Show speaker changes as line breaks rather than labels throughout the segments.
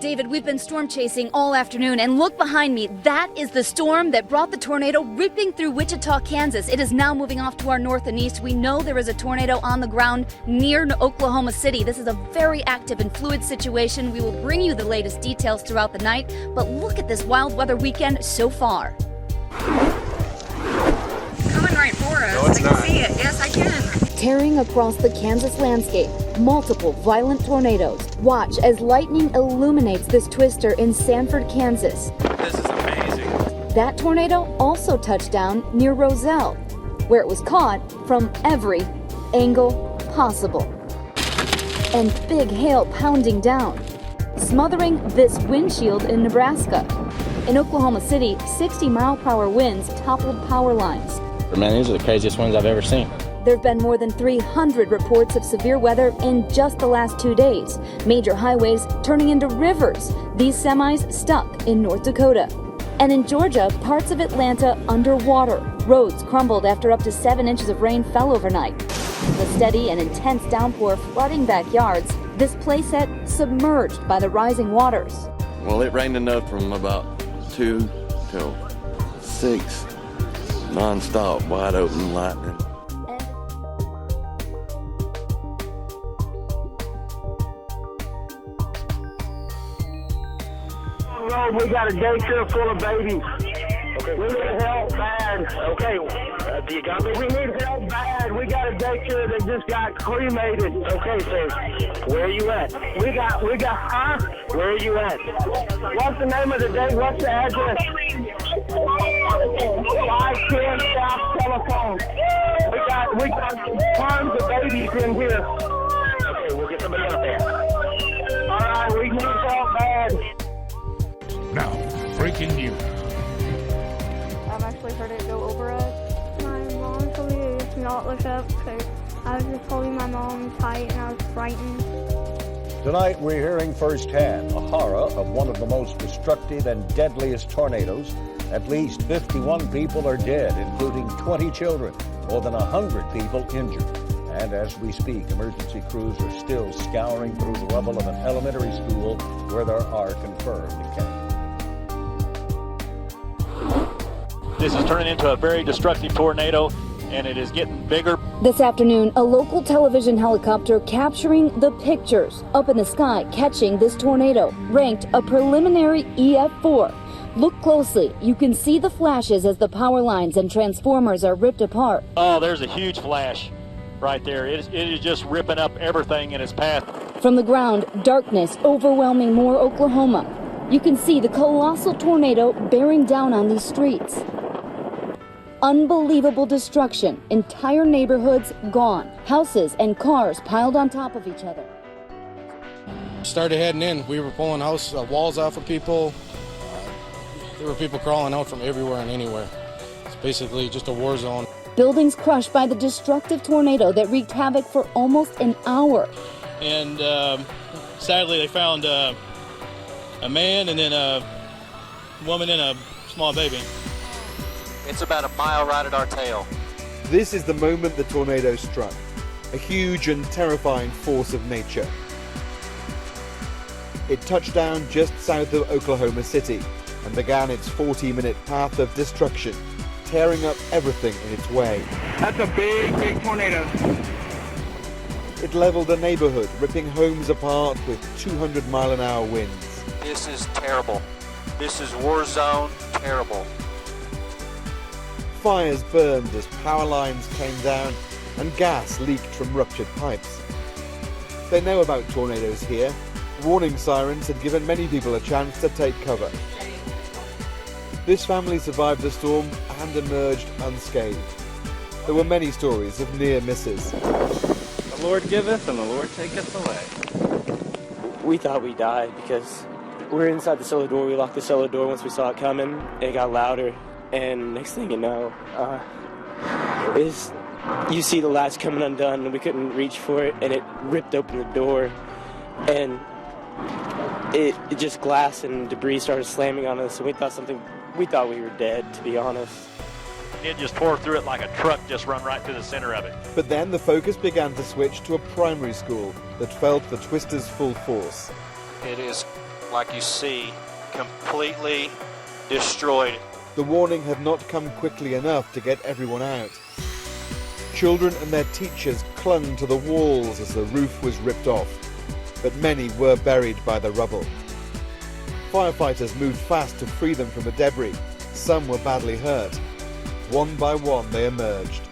David, we've been storm chasing all afternoon, and look behind me. That is the storm that brought the tornado ripping through Wichita, Kansas. It is now moving off to our north and east. We know there is a tornado on the ground near Oklahoma City. This is a very active and fluid situation. We will bring you the latest details throughout the night, but look at this wild weather weekend so far. Coming right for us.
No, it's not.
I can see it. Yes, I can. Tearing across the Kansas landscape, multiple violent tornadoes. Watch as lightning illuminates this twister in Sanford, Kansas.
This is amazing.
That tornado also touched down near Roselle, where it was caught from every angle possible. And big hail pounding down, smothering this windshield in Nebraska. In Oklahoma City, 60-mile-per-hour winds toppled power lines.
Man, these are the craziest ones I've ever seen.
There have been more than 300 reports of severe weather in just the last 2 days. Major highways turning into rivers. These semis stuck in North Dakota. And in Georgia, parts of Atlanta underwater. Roads crumbled after up to 7 inches of rain fell overnight. The steady and intense downpour flooding backyards. This playset submerged by the rising waters.
Well, it rained enough from about 2 till 6. Non-stop, wide open lightning.
We got a daycare full of babies. Okay. We need help bad. Okay. Do you got me? We need help bad. We got a daycare that just got cremated. Okay, sir. Where are you at? We got, huh? Where are you at? What's the name of the day? What's the address? 510 South Telephone. We got tons of babies in here. Okay, we'll get somebody out there. All right, we need help bad.
Now, breaking news.
I've actually heard it go over us. My mom told me to just not look up because I was just holding my mom tight and I was frightened.
Tonight we're hearing firsthand the horror of one of the most destructive and deadliest tornadoes. At least 51 people are dead, including 20 children, more than 100 people injured. And as we speak, emergency crews are still scouring through the rubble of an elementary school where there are confirmed cases.
This is turning into a very destructive tornado, and it is getting bigger.
This afternoon, a local television helicopter capturing the pictures up in the sky, catching this tornado, ranked a preliminary EF4. Look closely. You can see the flashes as the power lines and transformers are ripped apart.
Oh, there's a huge flash right there. It is just ripping up everything in its path.
From the ground, darkness overwhelming Moore, Oklahoma. You can see the colossal tornado bearing down on these streets. Unbelievable destruction. Entire neighborhoods gone. Houses and cars piled on top of each other.
Started heading in. We were pulling house walls off of people. There were people crawling out from everywhere and anywhere. It's basically just a war zone.
Buildings crushed by the destructive tornado that wreaked havoc for almost an hour.
And sadly, they found a man and then a woman and a small baby.
It's about a mile right at our tail.
This is the moment the tornado struck, a huge and terrifying force of nature. It touched down just south of Oklahoma City and began its 40-minute path of destruction, tearing up everything in its way.
That's a big, big tornado.
It leveled a neighborhood, ripping homes apart with 200-mile-an-hour winds.
This is terrible. This is war zone terrible.
Fires burned as power lines came down and gas leaked from ruptured pipes. They know about tornadoes here. Warning sirens had given many people a chance to take cover. This family survived the storm and emerged unscathed. There were many stories of near misses.
The Lord giveth and the Lord taketh away.
We thought we died because we were inside the cellar door. We locked the cellar door once we saw it coming. It got louder. And next thing you know, you see the latch coming undone, and we couldn't reach for it, and it ripped open the door, and it just glass and debris started slamming on us, and we thought we were dead, to be honest.
It just tore through it like a truck just run right through the center of it.
But then the focus began to switch to a primary school that felt the twister's full force.
It is like you see, completely destroyed.
The warning had not come quickly enough to get everyone out. Children and their teachers clung to the walls as the roof was ripped off, but many were buried by the rubble. Firefighters moved fast to free them from the debris. Some were badly hurt. One by one they emerged.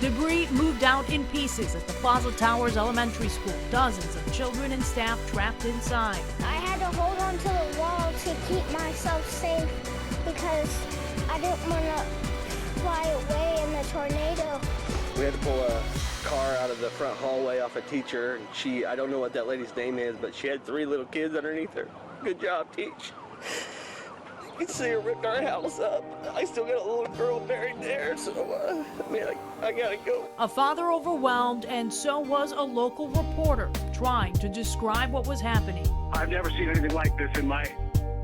Debris moved out in pieces at the Plaza Towers Elementary School. Dozens of children and staff trapped inside.
I had to hold on to the wall to keep myself safe because I didn't want to fly away in the tornado.
We had to pull a car out of the front hallway off a teacher, and I don't know what that lady's name is, but she had 3 little kids underneath her. Good job, Teach. You can see her ripped our house up. I still got a little girl buried there, so, I gotta go.
A father overwhelmed, and so was a local reporter trying to describe what was happening.
I've never seen anything like this in my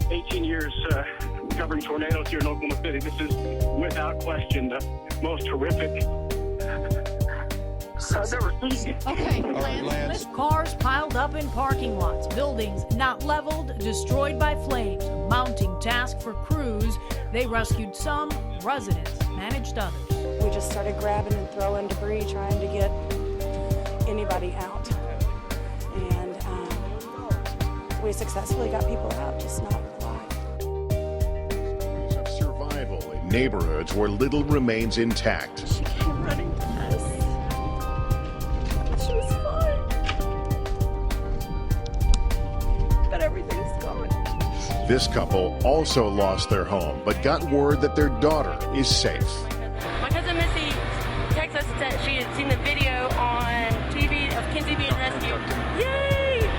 18 years covering tornadoes here in Oklahoma City. This is, without question, the most horrific I've ever seen.
Okay, Lance. Cars piled up in parking lots, buildings not leveled, destroyed by flames. A mounting task for crews. They rescued some, residents managed others.
We just started grabbing and throwing debris, trying to get anybody out. And we successfully got people out, just not alive.
Of survival in neighborhoods where little remains intact.
She came running past. She was fine. But everything's gone.
This couple also lost their home, but got word that their daughter is safe.
My cousin Missy texted us that she had seen the video on TV of Kinsey being rescued. Yay!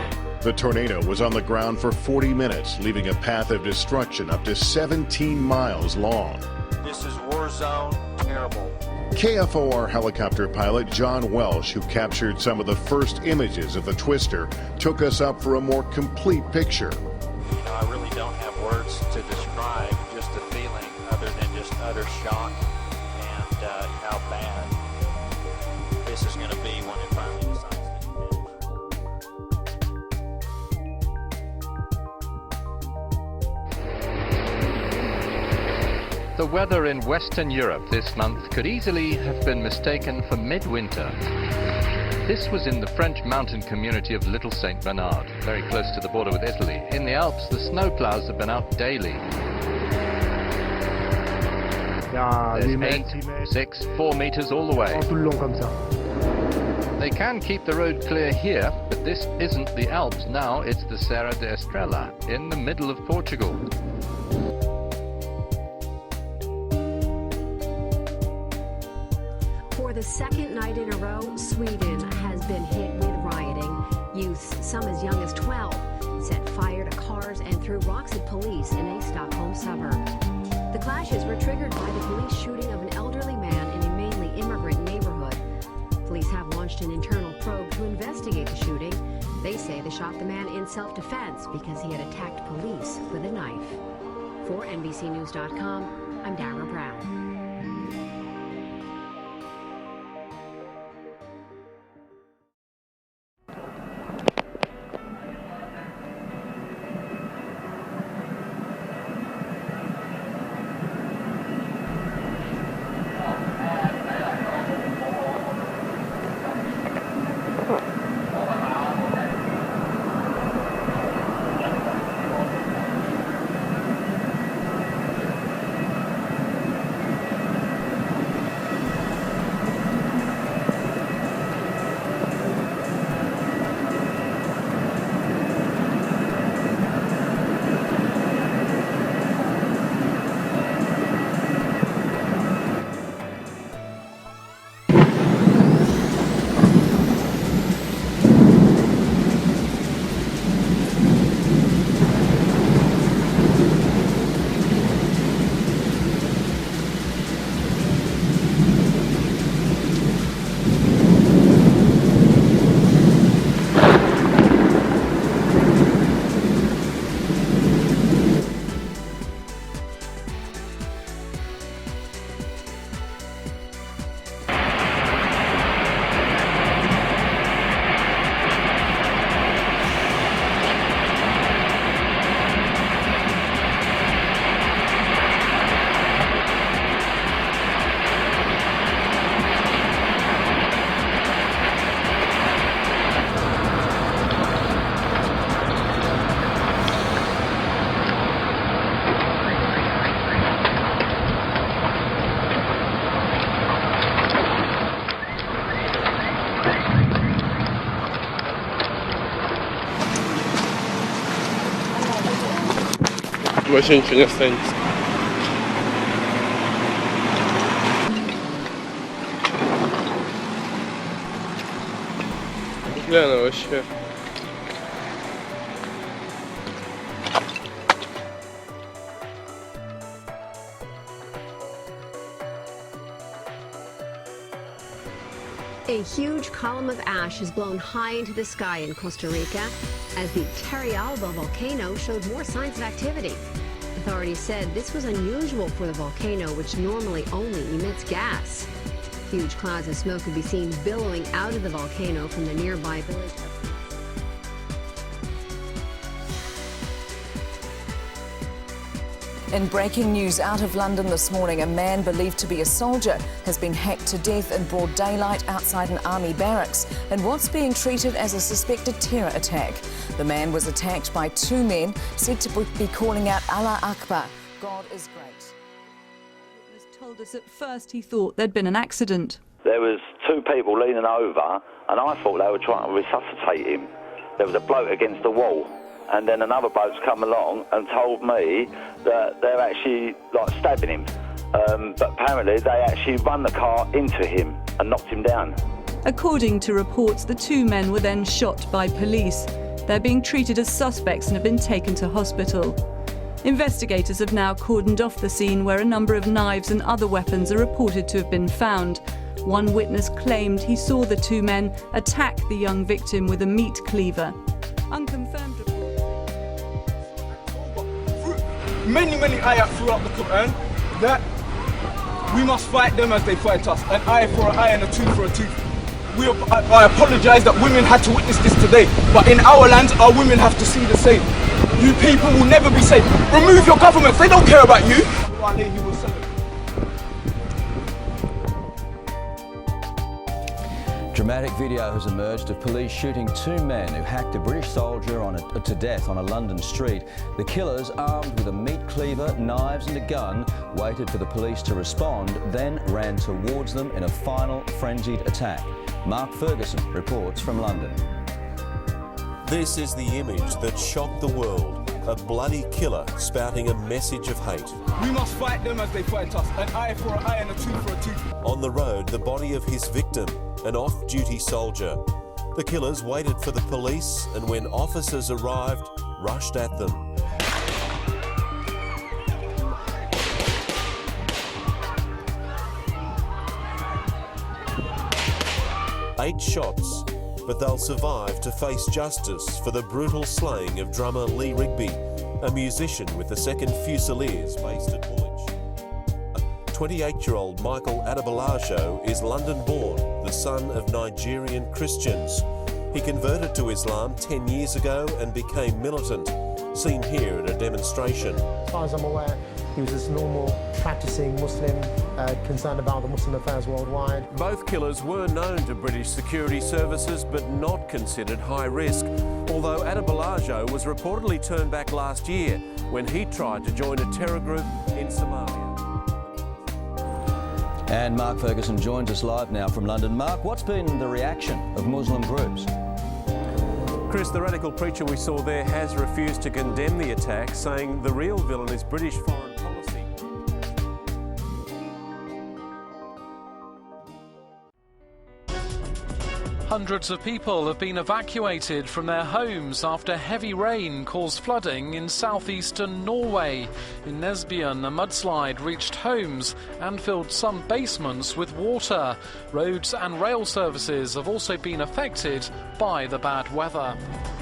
The tornado was on the ground for 40 minutes, leaving a path of destruction up to 17 miles long.
This is war zone, terrible.
KFOR helicopter pilot John Welsh, who captured some of the first images of the twister, took us up for a more complete picture.
You know, I really don't have words to describe just the feeling other than just utter shock and how bad this is going to be when it finally decides.
The weather in Western Europe this month could easily have been mistaken for midwinter. This was in the French mountain community of Little St. Bernard, very close to the border with Italy. In the Alps, the snowplows have been out daily. There's 8, 6, 4 meters all the way. They can keep the road clear here, but this isn't the Alps now, it's the Serra da Estrela, in the middle of Portugal.
For the second night in a row, Sweden has been hit with rioting. Youths, some as young as 12, set fire to cars and threw rocks at police in a Stockholm suburb. The clashes were triggered by the police shooting of an elderly man in a mainly immigrant neighborhood. Police have launched an internal probe to investigate the shooting. They say they shot the man in self-defense because he had attacked police with a knife. For NBCNews.com, I'm Dara Brown.
Właśnie nic nie stanie. Nie no, właśnie.
A huge column of ash has blown high into the sky in Costa Rica as the Turrialba volcano showed more signs of activity. Authorities said this was unusual for the volcano, which normally only emits gas. Huge clouds of smoke could be seen billowing out of the volcano from the nearby village.
In breaking news out of London this morning, a man believed to be a soldier has been hacked to death in broad daylight outside an army barracks in what's being treated as a suspected terror attack. The man was attacked by two men said to be calling out Allah Akbar, God is great.
Witness told us at first he thought there'd been an accident.
There was two people leaning over and I thought they were trying to resuscitate him. There was a bloke against the wall. And then another bloke's come along and told me that they're actually stabbing him. But apparently they actually run the car into him and knocked him down.
According to reports, the two men were then shot by police. They're being treated as suspects and have been taken to hospital. Investigators have now cordoned off the scene where a number of knives and other weapons are reported to have been found. One witness claimed he saw the two men attack the young victim with a meat cleaver. Unconfirmed reports.
Many ayat throughout the Quran that we must fight them as they fight us. An eye for an eye and a tooth for a tooth. I apologise that women had to witness this today, but in our land, our women have to see the same. You people will never be safe. Remove your governments, they don't care about you.
Dramatic video has emerged of police shooting two men who hacked a British soldier to death on a London street. The killers, armed with a meat cleaver, knives and a gun, waited for the police to respond, then ran towards them in a final frenzied attack. Mark Ferguson reports from London.
This is the image that shocked the world. A bloody killer spouting a message of hate.
We must fight them as they fight us. An eye for an eye and a tooth for a tooth.
On the road, the body of his victim, an off-duty soldier. The killers waited for the police and when officers arrived, rushed at them. Eight shots, but they'll survive to face justice for the brutal slaying of drummer Lee Rigby, a musician with the 2nd Fusiliers based at Woolwich. 28-year-old Michael Adebolajo is London-born, the son of Nigerian Christians. He converted to Islam 10 years ago and became militant, seen here at a demonstration.
As far as I'm aware, he was just a normal practicing Muslim, concerned about the Muslim affairs worldwide.
Both killers were known to British security services but not considered high risk, although Adebolajo was reportedly turned back last year when he tried to join a terror group in Somalia.
And Mark Ferguson joins us live now from London. Mark, what's been the reaction of Muslim groups?
Chris, the radical preacher we saw there has refused to condemn the attack, saying the real villain is British foreign policy.
Hundreds of people have been evacuated from their homes after heavy rain caused flooding in southeastern Norway. In Nesbyen, a mudslide reached homes and filled some basements with water. Roads and rail services have also been affected by the bad weather.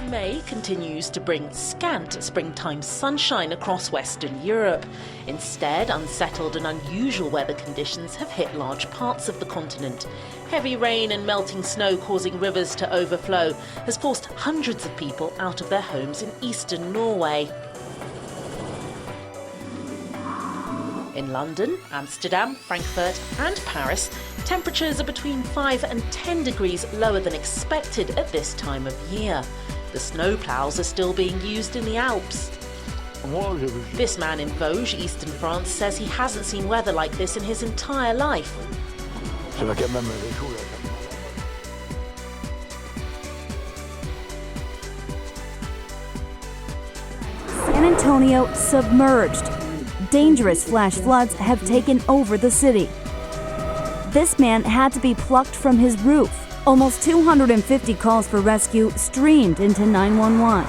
May continues to bring scant springtime sunshine across Western Europe. Instead, unsettled and unusual weather conditions have hit large parts of the continent. Heavy rain and melting snow causing rivers to overflow has forced hundreds of people out of their homes in eastern Norway. In London, Amsterdam, Frankfurt and Paris, temperatures are between 5 and 10 degrees lower than expected at this time of year. The snowplows are still being used in the Alps. This man in Vosges, eastern France, says he hasn't seen weather like this in his entire life.
San Antonio submerged. Dangerous flash floods have taken over the city. This man had to be plucked from his roof. Almost 250 calls for rescue streamed into 911.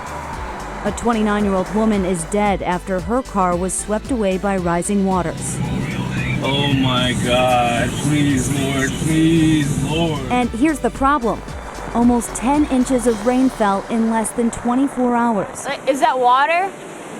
A 29-year-old woman is dead after her car was swept away by rising waters.
Oh my God, please, Lord.
And here's the problem. Almost 10 inches of rain fell in less than 24 hours.
Is that water?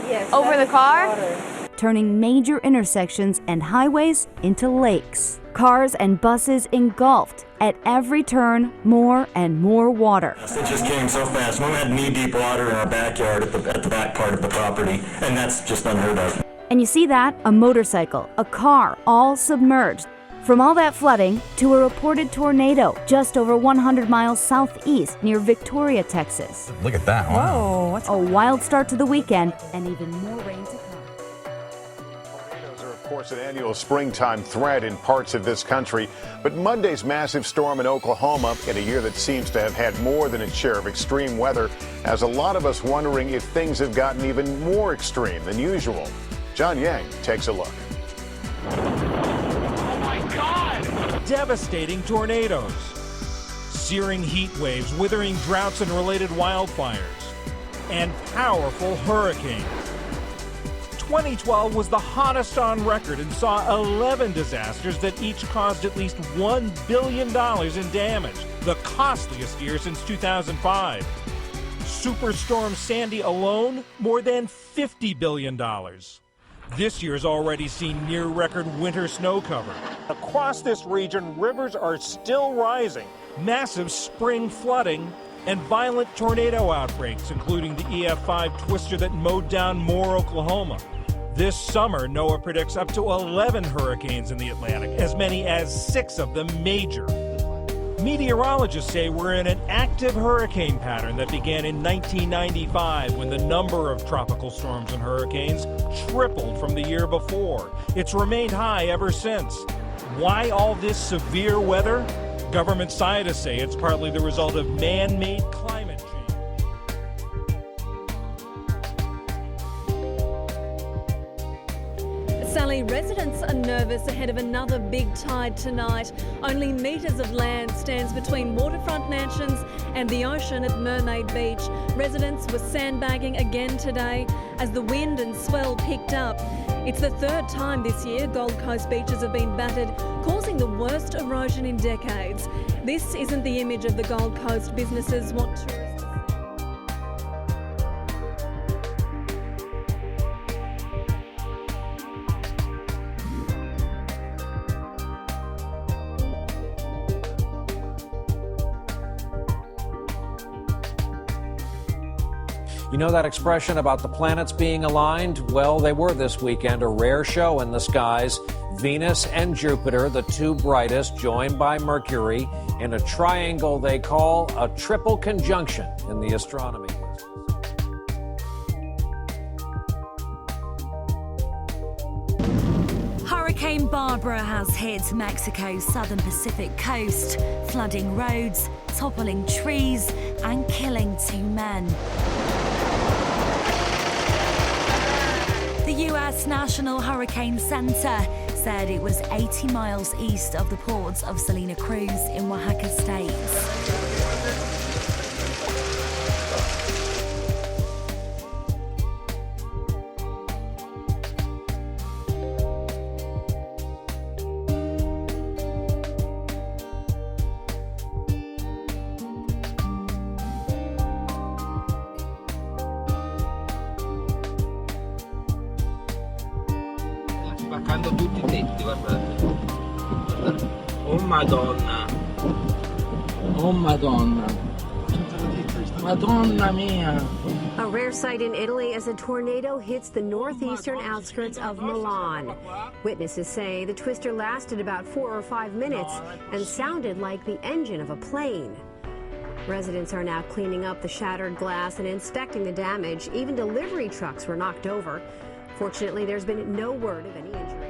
Yes.
Over the car?
Water.
Turning major intersections and highways into lakes. Cars and buses engulfed. At every turn, more and more water.
It just came so fast. We had knee-deep water in our backyard at the back part of the property, and that's just unheard of.
And you see that? A motorcycle, a car, all submerged. From all that flooding to a reported tornado just over 100 miles southeast near Victoria, Texas.
Look at that. Wow.
Whoa, a wild start to the weekend and even more rain to come.
Tornadoes are, of course, an annual springtime threat in parts of this country. But Monday's massive storm in Oklahoma, in a year that seems to have had more than its share of extreme weather, has a lot of us wondering if things have gotten even more extreme than usual. John Yang takes a look.
Devastating tornadoes, searing heat waves, withering droughts and related wildfires, and powerful hurricanes. 2012 was the hottest on record and saw 11 disasters that each caused at least $1 billion in damage, the costliest year since 2005. Superstorm Sandy alone, more than $50 billion. This year's already seen near-record winter snow cover. Across this region, rivers are still rising, massive spring flooding, and violent tornado outbreaks, including the EF5 twister that mowed down Moore, Oklahoma. This summer, NOAA predicts up to 11 hurricanes in the Atlantic, as many as 6 of them major. Meteorologists say we're in an active hurricane pattern that began in 1995 when the number of tropical storms and hurricanes tripled from the year before. It's remained high ever since. Why all this severe weather? Government scientists say it's partly the result of man-made climate change.
Sally, residents are nervous ahead of another big tide tonight. Only metres of land stands between waterfront mansions and the ocean at Mermaid Beach. Residents were sandbagging again today as the wind and swell picked up. It's the third time this year Gold Coast beaches have been battered, causing the worst erosion in decades. This isn't the image of the Gold Coast businesses want tourists.
You know that expression about the planets being aligned? Well, they were this weekend, a rare show in the skies. Venus and Jupiter, the two brightest, joined by Mercury in a triangle they call a triple conjunction in the astronomy.
Hurricane Barbara has hit Mexico's southern Pacific coast, flooding roads, toppling trees, and killing 2 men. The U.S. National Hurricane Center said it was 80 miles east of the ports of Salina Cruz in Oaxaca State.
Spaccando tutti i tetti, guardate. Guardate. Oh Madonna. Oh Madonna. Madonna mia.
A rare sight in Italy as a tornado hits the northeastern outskirts of Milan. Witnesses say the twister lasted about 4 or 5 minutes and sounded like the engine of a plane. Residents are now cleaning up the shattered glass and inspecting the damage. Even delivery trucks were knocked over. Fortunately, there's been no word of any injury.